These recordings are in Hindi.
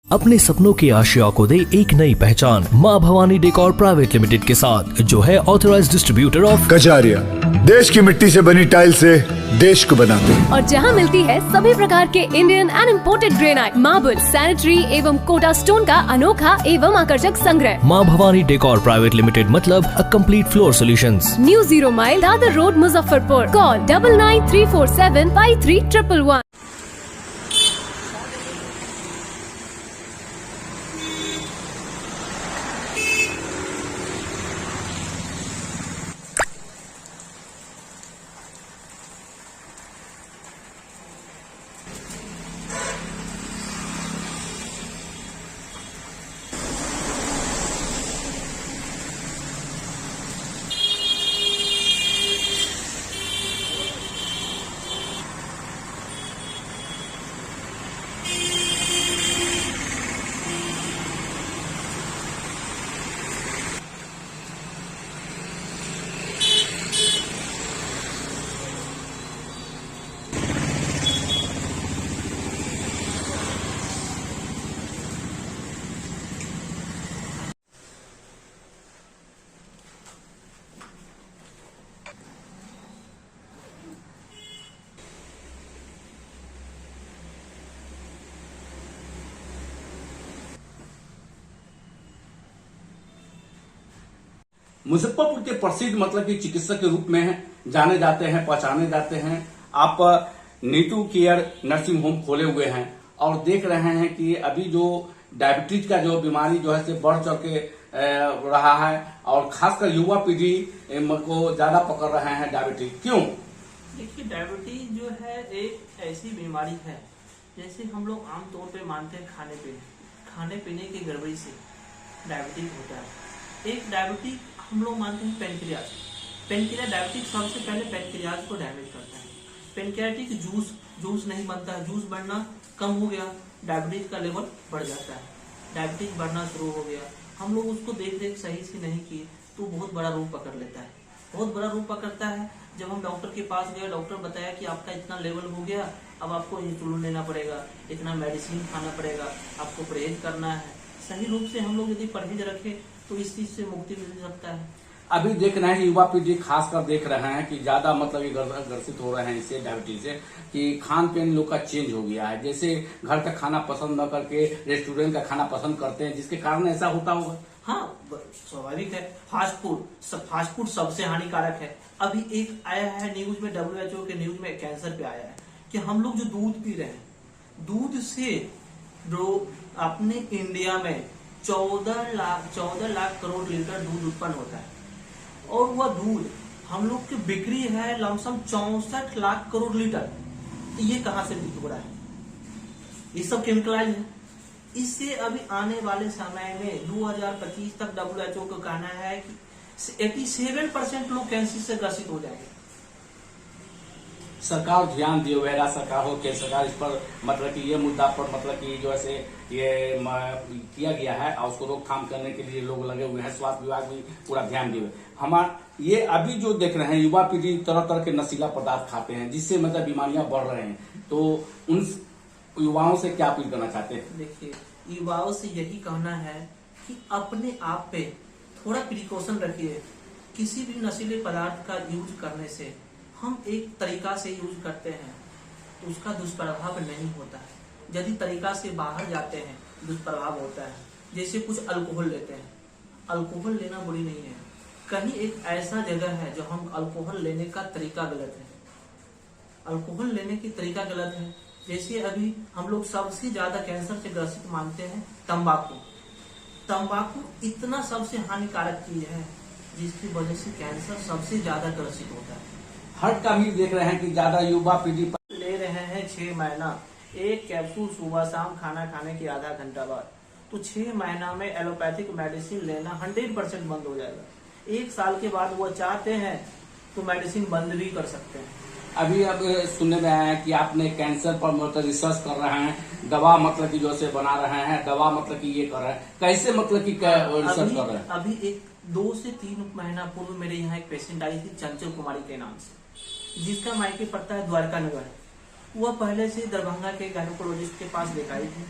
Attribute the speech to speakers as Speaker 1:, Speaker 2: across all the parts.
Speaker 1: अपने सपनों की आशिया को दे एक नई पहचान माँ भवानी डेकोर प्राइवेट लिमिटेड के साथ, जो है ऑथराइज्ड डिस्ट्रीब्यूटर ऑफ
Speaker 2: कजारिया। देश की मिट्टी से बनी टाइल से देश को बनाते हैं।
Speaker 3: और जहाँ मिलती है सभी प्रकार के Indian and imported granite, marble, sanitary एवं कोटा स्टोन का अनोखा एवं आकर्षक संग्रह।
Speaker 1: माँ भवानी डेकोर प्राइवेट लिमिटेड मतलब a complete floor solutions.
Speaker 3: New 0 mile Dadar road, Muzaffarpur. Call 9934753111।
Speaker 4: Muzaffarpur के प्रसिद्ध मतलब कि चिकित्सक के रूप में जाने जाते हैं, पहचाने जाते हैं। आप नीटू केयर नर्सिंग होम खोले हुए हैं और देख रहे हैं कि अभी जो डायबिटीज का जो बीमारी जो है से बढ़ चढ़ के रहा है और खासकर युवा पीढ़ी को ज्यादा पकड़ रहे हैं डायबिटीज। क्यों?
Speaker 5: देखिए, डायबिटीज जो है एक ऐसी बीमारी है जैसे हम लोग आमतौर पे मानते हैं खाने पीने की गड़बड़ी से डायबिटीज होता है। एक डायबिटीज हम लोग मानते हैं पेनक्रियाज डायबिटीज सबसे पहले पेनक्रियाज को डैमेज करता है। पेनक्रियाटिक जूस नहीं बनता है, जूस बढ़ना कम हो गया, डायबिटीज का लेवल बढ़ जाता है, डायबिटीज बढ़ना शुरू हो गया। हम लोग उसको देख सही से नहीं किए तो बहुत बड़ा रूप पकड़ लेता है, बहुत बड़ा रूप पकड़ता है। जब हम डॉक्टर के पास गए, डॉक्टर बताया कि आपका इतना लेवल हो गया, अब आपको इंसुलिन लेना पड़ेगा, इतना मेडिसिन खाना पड़ेगा, आपको परहेज करना है। सही रूप से हम लोग यदि परहेज रखें तो इस चीज से मुक्ति मिल सकता है।
Speaker 4: अभी देख रहे हैं युवा पीढ़ी खासकर देख रहे हैं कि ज्यादा मतलब ग्रसित हो रहे हैं इससे डायबिटीज से, कि खान पीन लोग का चेंज हो गया है। जैसे घर का खाना पसंद न करके रेस्टोरेंट का खाना पसंद करते हैं, जिसके कारण ऐसा होता होगा।
Speaker 5: हाँ, स्वाभाविक है। फास्ट फूड सबसे हानिकारक है। अभी एक आया है न्यूज में, WHO के न्यूज में कैंसर पे आया है कि हम लोग जो दूध पी रहे हैं, दूध से जो अपने इंडिया में 14 लाख करोड़ लीटर दूध उत्पन्न होता है और वह दूध हम लोग की बिक्री है लमसम 64 लाख करोड़ लीटर। ये कहां से हो रहा है? ये सब केमिकलाइज है। इससे अभी आने वाले समय में 2025 तक WHO का कहना है कि 87% लोग कैंसर से ग्रसित हो जाएंगे।
Speaker 4: सरकार ध्यान दिए हुए सरकार हो के सरकार इस पर मतलब कि ये मुद्दा पर मतलब कि जो है ये किया गया है और उसको रोकथाम करने के लिए लोग लगे हुए हैं। स्वास्थ्य विभाग भी पूरा ध्यान दिए हुए। ये अभी जो देख रहे हैं युवा पीढ़ी तरह तरह के नशीला पदार्थ खाते हैं, जिससे मतलब बीमारियां बढ़ रहे हैं, तो उन युवाओं से क्या अपील करना चाहते हैं?
Speaker 5: देखिए, युवाओं से यही कहना है कि अपने आप पे थोड़ा प्रिकॉशन रखिए। किसी भी नशीले पदार्थ का यूज करने से हम एक तरीका से यूज करते हैं तो उसका दुष्प्रभाव नहीं होता है। यदि तरीका से बाहर जाते हैं दुष्प्रभाव होता है। जैसे कुछ अल्कोहल लेते हैं, अल्कोहल लेना बुरी नहीं है, कहीं एक ऐसा जगह है जो हम अल्कोहल लेने का तरीका गलत है। अल्कोहल लेने की तरीका गलत है। जैसे अभी हम लोग सबसे ज्यादा कैंसर से ग्रसित मानते हैं तंबाकू इतना सबसे हानिकारक चीज है जिसकी वजह से कैंसर सबसे ज्यादा ग्रसित होता है।
Speaker 4: हर्ट का भी देख रहे हैं कि ज्यादा युवा पीढ़ी
Speaker 5: ले रहे हैं 6 महीना, एक कैप्सूल सुबह शाम खाना खाने के आधा घंटा बाद, तो 6 महीना में एलोपैथिक मेडिसिन लेना 100% बंद हो जाएगा। 1 साल के बाद वो चाहते हैं तो मेडिसिन बंद भी कर सकते हैं।
Speaker 4: अभी अब सुनने में आया है कि आपने कैंसर पर मतलब रिसर्च कर रहे हैं, दवा मतलब कि जो से बना रहे हैं, दवा मतलब कि ये कर रहे हैं, कैसे मतलब कि रिसर्च कर रहे हैं?
Speaker 5: अभी एक 2 से 3 महीना पूर्व मेरे यहाँ एक पेशेंट आई थी चंचल कुमारी के नाम से, जिसका मायके पड़ता है द्वारका नगर। वह पहले से दरभंगा के गायनोकोलॉजिस्ट के पास दिखाई थी।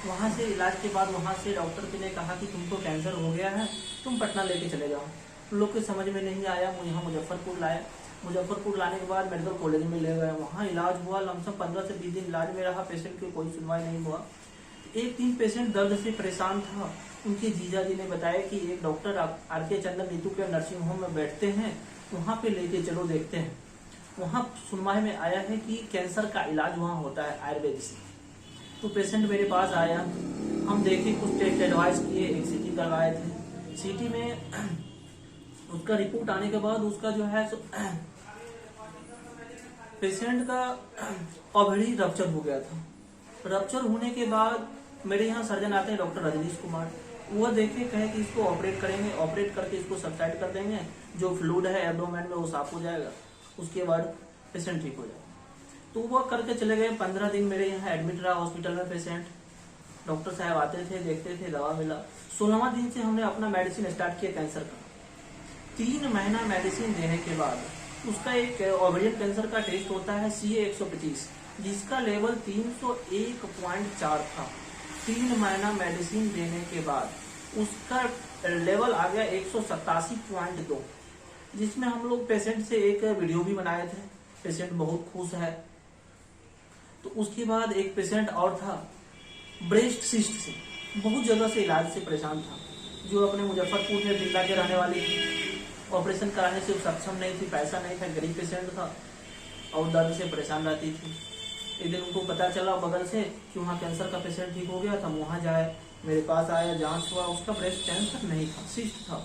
Speaker 5: वहाँ से इलाज के बाद वहाँ से डॉक्टर ने कहा कि तुमको कैंसर हो गया है, तुम पटना लेके चले जाओ। लोग के समझ में नहीं आया, यहाँ मुजफ्फरपुर लाया। मुजफ्फरपुर लाने के बाद मेडिकल कॉलेज में ले गए, वहाँ इलाज हुआ। लमसम 15 से 20 दिन इलाज में रहा, पेशेंट की कोई सुनवाई नहीं हुआ। एक दिन पेशेंट दर्द से परेशान था। उनके जीजा जी ने बताया कि एक डॉक्टर आर.के. चंदन नीतू के नर्सिंग होम में बैठते हैं, वहाँ पे लेके चलो देखते हैं। वहाँ सुनवाई में आया है कि कैंसर का इलाज वहाँ होता है आयुर्वेद से। तो पेशेंट मेरे पास आया, हम देखे, कुछ टेस्ट एडवाइस किए, एक सीटी करवाए थे। सीटी में उसका रिपोर्ट आने के बाद उसका जो है पेशेंट का ओवरी रप्चर हो गया था। रप्चर होने के बाद मेरे यहाँ सर्जन आते हैं डॉक्टर रजनीश कुमार, वो देखे, कहे कि इसको ऑपरेट करेंगे, ऑपरेट करके इसको सबसाइड कर देंगे, जो फ्लूइड है एब्डोमेन में वो साफ हो जाएगा, उसके बाद पेशेंट ठीक हो जाएगा। तो वो करके चले गए। 15 दिन मेरे यहाँ एडमिट रहा हॉस्पिटल में पेशेंट। डॉक्टर साहब आते थे, देखते थे, दवा मिला। 16वां दिन से हमने अपना मेडिसिन स्टार्ट किया कैंसर का। 3 महीना मेडिसिन देने के बाद उसका एक ओवेरियन कैंसर का टेस्ट होता है CA-125, जिसका लेवल 301.4 था। 3 महीना मेडिसिन देने के बाद उसका लेवल आ गया 187.2, जिसमें हम लोग पेशेंट से एक वीडियो भी बनाए थे। पेशेंट बहुत खुश है। तो उसके बाद एक पेशेंट और था ब्रेस्ट सिस्ट से, बहुत जगह से इलाज से परेशान था, जो अपने मुजफ्फरपुर में बिल्ला के रहने वाली थी। ऑपरेशन कराने से सक्षम नहीं थी, पैसा नहीं था, गरीब पेशेंट था और दर्द से परेशान रहती थी। एक दिन उनको पता चला बगल से कि वहाँ कैंसर का पेशेंट ठीक हो गया था, वहाँ जाए, मेरे पास आया, जांच हुआ, उसका ब्रेस्ट कैंसर नहीं था, सिस्ट था।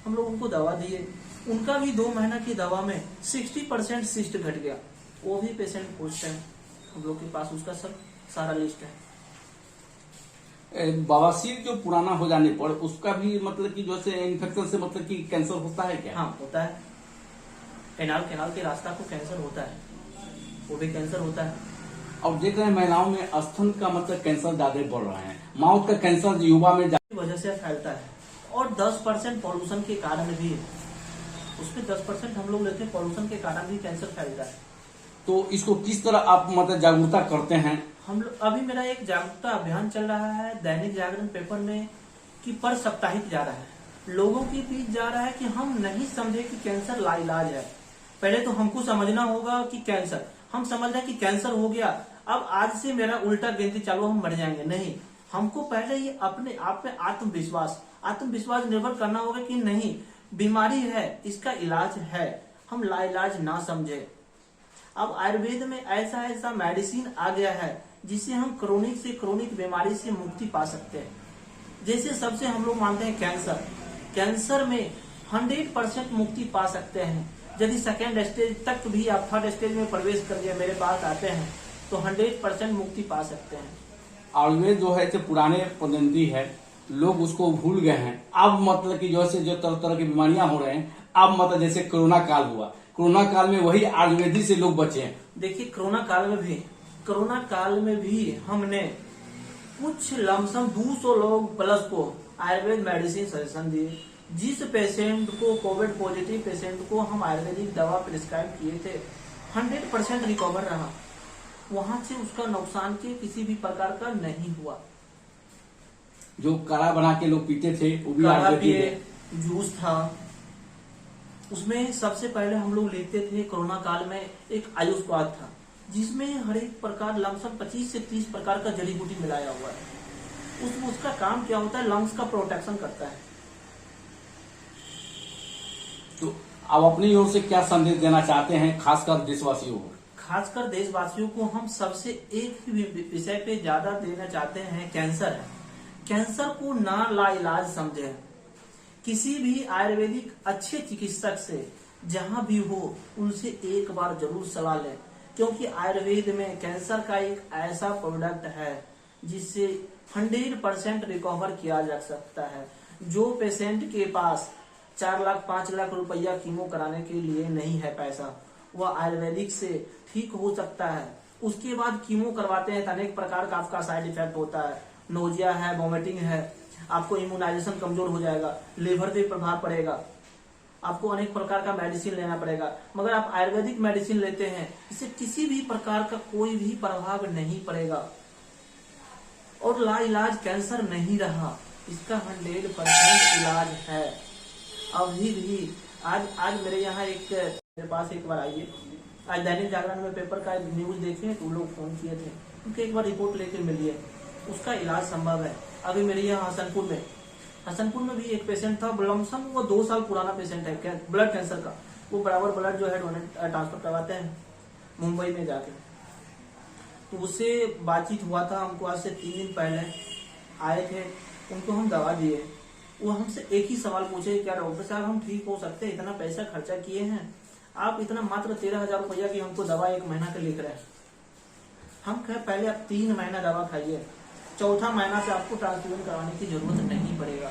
Speaker 5: हम लोग उनको दवा दिए, उनका भी 2 महीना की दवा में 60% सिस्ट घट गया। वो भी पेशेंट पूछते हैं, हम लोग के पास उसका सब सारा लिस्ट है।
Speaker 4: बवासीर जो पुराना हो जाने पर उसका भी मतलब कि जैसे इन्फेक्शन से मतलब कि कैंसर होता है क्या?
Speaker 5: हाँ, होता है। एनाल कैनाल के रास्ता को कैंसर होता है, वो भी कैंसर होता है।
Speaker 4: और देख रहे हैं महिलाओं में स्तन का मतलब कैंसर ज्यादा बढ़ रहा है, माउथ का कैंसर युवा में
Speaker 5: वजह से फैलता है। और 10% पॉल्यूशन के कारण भी, उसमें 10% हम लोग लेते हैं, पॉल्यूशन के कारण भी कैंसर फैलता है।
Speaker 4: तो इसको किस तरह आप मतलब जागरूकता करते हैं?
Speaker 5: हम लोग अभी मेरा एक जागरूकता अभियान चल रहा है दैनिक जागरण पेपर में कि पर साप्ताहिक जा रहा है, लोगों के बीच जा रहा है कि हम नहीं समझे कि कैंसर लाइलाज है। पहले तो हमको समझना होगा कि कैंसर, हम समझ रहे हैं कि कैंसर हो गया, अब आज से मेरा उल्टा गिनती चालू, हम मर जाएंगे। नहीं, हमको पहले ये अपने आप में आत्मविश्वास निर्भर करना होगा कि नहीं, बीमारी है, इसका इलाज है, हम लाइलाज ना समझे। अब आयुर्वेद में ऐसा मेडिसिन आ गया है जिससे हम क्रोनिक से क्रोनिक बीमारी से मुक्ति पा सकते हैं। जैसे सबसे हम लोग मानते हैं कैंसर में 100% मुक्ति पा सकते हैं। यदि सेकेंड स्टेज तक भी आप 3rd स्टेज में प्रवेश कर दिया, मेरे पास आते हैं, तो 100% मुक्ति पा सकते हैं।
Speaker 4: आयुर्वेद जो है पुराने पद्धति है, लोग उसको भूल गए हैं। अब मतलब कि जो तरह की बीमारियां हो रहे हैं, अब मतलब जैसे कोरोना काल हुआ, कोरोना काल में वही आयुर्वेदी से लोग बचे हैं।
Speaker 5: देखिए कोरोना काल में भी हमने कुछ लमसम 200 लोग प्लस को आयुर्वेद मेडिसिन सजेशन दिए। जिस पेशेंट को कोविड पॉजिटिव पेशेंट को हम आयुर्वेदिक दवा प्रिस्क्राइब किए थे, 100% रिकवर रहा, वहां से उसका नुकसान के किसी भी प्रकार का नहीं हुआ।
Speaker 4: जो काढ़ा बना के लोग पीते थे, वो भी
Speaker 5: काढ़ा पिए, जूस था, उसमें सबसे पहले हम लोग लेते थे। कोरोना काल में एक आयुष स्वाद था, जिसमें हर एक प्रकार लमसम 25 से 30 प्रकार का जड़ी बूटी मिलाया हुआ है। उसका काम क्या होता है, लंग्स का प्रोटेक्शन करता है।
Speaker 4: तो आप अपनी ओर से क्या संदेश देना चाहते हैं, खासकर देशवासियों को?
Speaker 5: खासकर देशवासियों को हम सबसे एक ही विषय पे ज्यादा देना चाहते हैं, कैंसर है। कैंसर को ना लाइलाज समझे। किसी भी आयुर्वेदिक अच्छे चिकित्सक से जहां भी हो, उनसे एक बार जरूर सलाह लें, क्योंकि आयुर्वेद में कैंसर का एक ऐसा प्रोडक्ट है जिससे 100% रिकवर किया जा सकता है। जो पेशेंट के पास 4 लाख 5 लाख रुपया कीमो कराने के लिए नहीं है पैसा, वह आयुर्वेदिक से ठीक हो सकता है। उसके बाद कीमो करवाते हैं तो अनेक प्रकार का आपका साइड इफेक्ट होता है, नोजिया है, वॉमिटिंग है, आपको इम्यूनाइजेशन कमजोर हो जाएगा, लीवर पे प्रभाव पड़ेगा, आपको अनेक प्रकार का मेडिसिन लेना पड़ेगा। मगर आप आयुर्वेदिक मेडिसिन लेते हैं, इससे किसी भी प्रकार का कोई भी प्रभाव नहीं पड़ेगा। और लाइलाज कैंसर नहीं रहा, इसका 100% इलाज है अभी भी। आज मेरे यहाँ मेरे पास एक बार आइए, आज दैनिक जागरण में पेपर का न्यूज देखे तो लोग फोन किए थे, उनके एक बार रिपोर्ट लेके मिलिए, उसका इलाज संभव है। अभी मेरे यहाँ हसनपुर में भी एक पेशेंट था, लमसम वो 2 साल पुराना पेशेंट है, क्या ब्लड कैंसर का, वो बराबर ब्लड जो है ट्रांसफर करवाते हैं मुंबई में जाके। तो उससे बातचीत हुआ था हमको, आज से 3 दिन पहले आए थे, उनको हम दवा दिए। वो हमसे एक ही सवाल पूछे, क्या डॉक्टर साहब हम ठीक हो सकते हैं, इतना पैसा खर्चा किए हैं आप, इतना मात्र 13,000 रुपया की हमको दवा 1 महीना के लिख रहे हैं। हम कहे पहले आप 3 महीना दवा खाइए, 4था महीना से आपको ट्रांसफ्यूजन कराने की जरूरत नहीं पड़ेगा।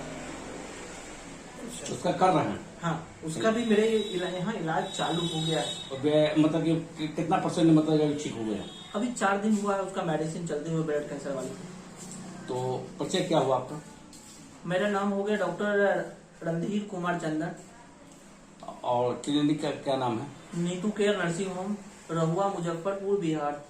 Speaker 4: उसका कर रहे हैं?
Speaker 5: हाँ, उसका भी मेरे यहाँ इलाज चालू हो गया है।
Speaker 4: मतलब कि कितना % मतलब ठीक हो गया?
Speaker 5: अभी 4 दिन हुआ है उसका मेडिसिन चलते हुए ब्लड कैंसर वाली।
Speaker 4: तो परिचय क्या हुआ आपका?
Speaker 5: मेरा नाम हो गया डॉक्टर रणधीर कुमार चंदन।
Speaker 4: और क्लिनिक का क्या नाम है?
Speaker 5: नीतू केयर नर्सिंग होम, रहुआ, मुजफ्फरपुर, बिहार।